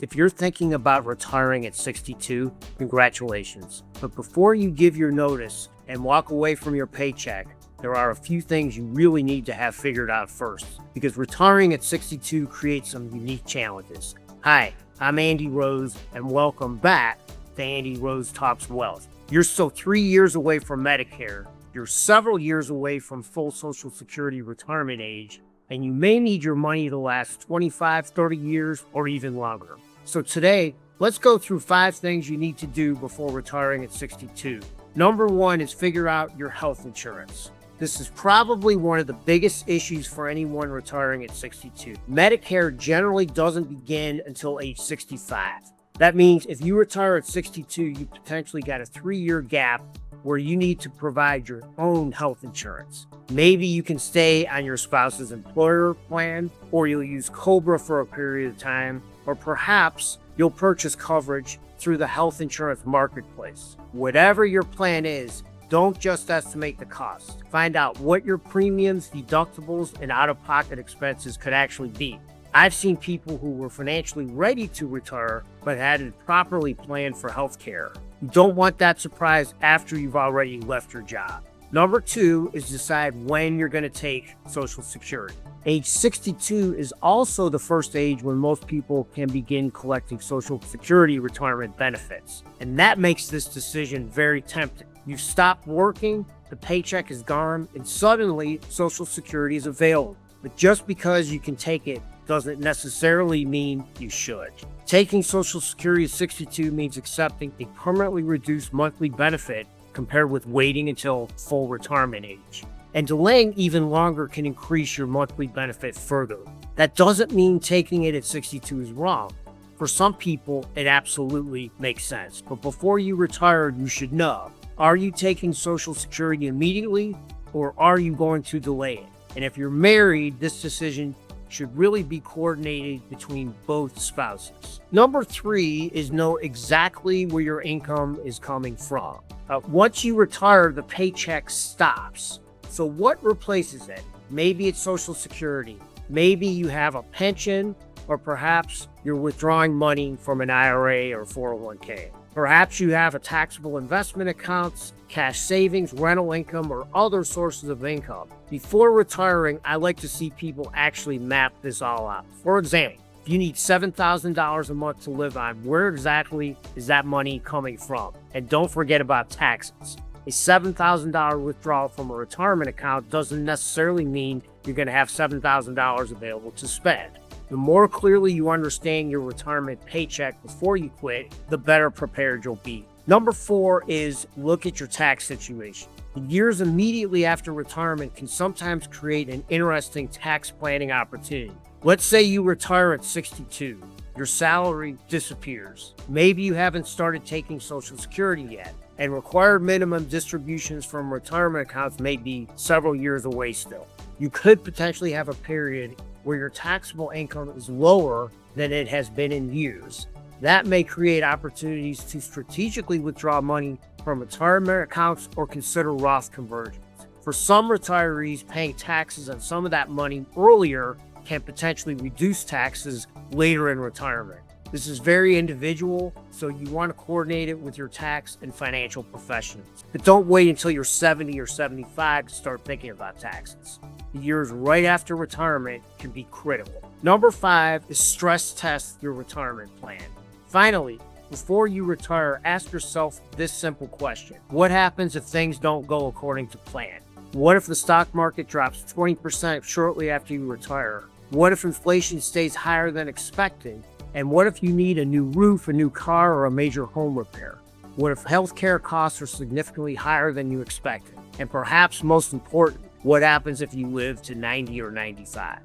If you're thinking about retiring at 62, congratulations. But before you give your notice and walk away from your paycheck, there are a few things you really need to have figured out first, because retiring at 62 creates some unique challenges. Hi, I'm Andy Rose, and welcome back to Andy Rose Talks Wealth. You're still 3 years away from Medicare, you're several years away from full Social Security retirement age, and you may need your money to last 25, 30 years, or even longer. So today, let's go through 5 things you need to do before retiring at 62. Number 1 is figure out your health insurance. This is probably one of the biggest issues for anyone retiring at 62. Medicare generally doesn't begin until age 65. That means if you retire at 62, you potentially got a 3-year gap where you need to provide your own health insurance. Maybe you can stay on your spouse's employer plan, or you'll use COBRA for a period of time, or perhaps you'll purchase coverage through the health insurance marketplace. Whatever your plan is, don't just estimate the cost. Find out what your premiums, deductibles, and out-of-pocket expenses could actually be. I've seen people who were financially ready to retire but hadn't properly planned for health care. You don't want that surprise after you've already left your job. Number 2 is decide when you're going to take Social Security. Age 62 is also the first age when most people can begin collecting Social Security retirement benefits. And that makes this decision very tempting. You stop working, the paycheck is gone, and suddenly Social Security is available. But just because you can take it doesn't necessarily mean you should. Taking Social Security at 62 means accepting a permanently reduced monthly benefit compared with waiting until full retirement age. And delaying even longer can increase your monthly benefit further. That doesn't mean taking it at 62 is wrong. For some people, it absolutely makes sense. But before you retire, you should know, are you taking Social Security immediately, or are you going to delay it? And if you're married, this decision should really be coordinated between both spouses. Number 3 is know exactly where your income is coming from. Once you retire, the paycheck stops. So what replaces it? Maybe it's Social Security. Maybe you have a pension, or perhaps you're withdrawing money from an IRA or 401k. Perhaps you have a taxable investment accounts, cash savings, rental income, or other sources of income. Before retiring, I like to see people actually map this all out. For example, if you need $7,000 a month to live on, where exactly is that money coming from? And don't forget about taxes. A $7,000 withdrawal from a retirement account doesn't necessarily mean you're going to have $7,000 available to spend. The more clearly you understand your retirement paycheck before you quit, the better prepared you'll be. Number 4 is look at your tax situation. The years immediately after retirement can sometimes create an interesting tax planning opportunity. Let's say you retire at 62. Your salary disappears. Maybe you haven't started taking Social Security yet, and required minimum distributions from retirement accounts may be several years away still. You could potentially have a period where your taxable income is lower than it has been in years. That may create opportunities to strategically withdraw money from retirement accounts or consider Roth conversions. For some retirees, paying taxes on some of that money earlier can potentially reduce taxes later in retirement. This is very individual, so you want to coordinate it with your tax and financial professionals. But don't wait until you're 70 or 75 to start thinking about taxes. The years right after retirement can be critical. Number 5 is stress test your retirement plan. Finally, before you retire, ask yourself this simple question. What happens if things don't go according to plan? What if the stock market drops 20% shortly after you retire? What if inflation stays higher than expected? And what if you need a new roof, a new car, or a major home repair? What if healthcare costs are significantly higher than you expected? And perhaps most important, what happens if you live to 90 or 95?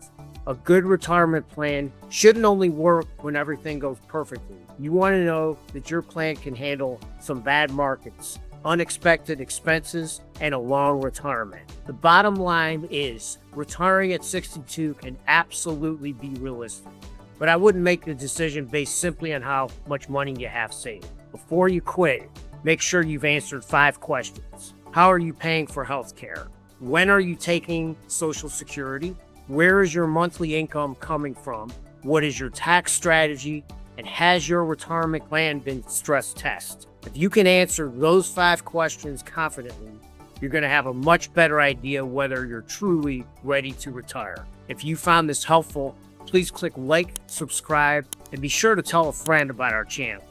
A good retirement plan shouldn't only work when everything goes perfectly. You want to know that your plan can handle some bad markets, unexpected expenses, and a long retirement. The bottom line is retiring at 62 can absolutely be realistic. But I wouldn't make the decision based simply on how much money you have saved. Before you quit, make sure you've answered 5 questions. How are you paying for health care? When are you taking Social Security? Where is your monthly income coming from? What is your tax strategy? And has your retirement plan been stress tested? If you can answer those 5 questions confidently, you're going to have a much better idea whether you're truly ready to retire. If you found this helpful, please click like, subscribe, and be sure to tell a friend about our channel.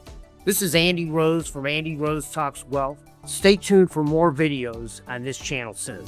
This is Andy Rose from Andy Rose Talks Wealth. Stay tuned for more videos on this channel soon.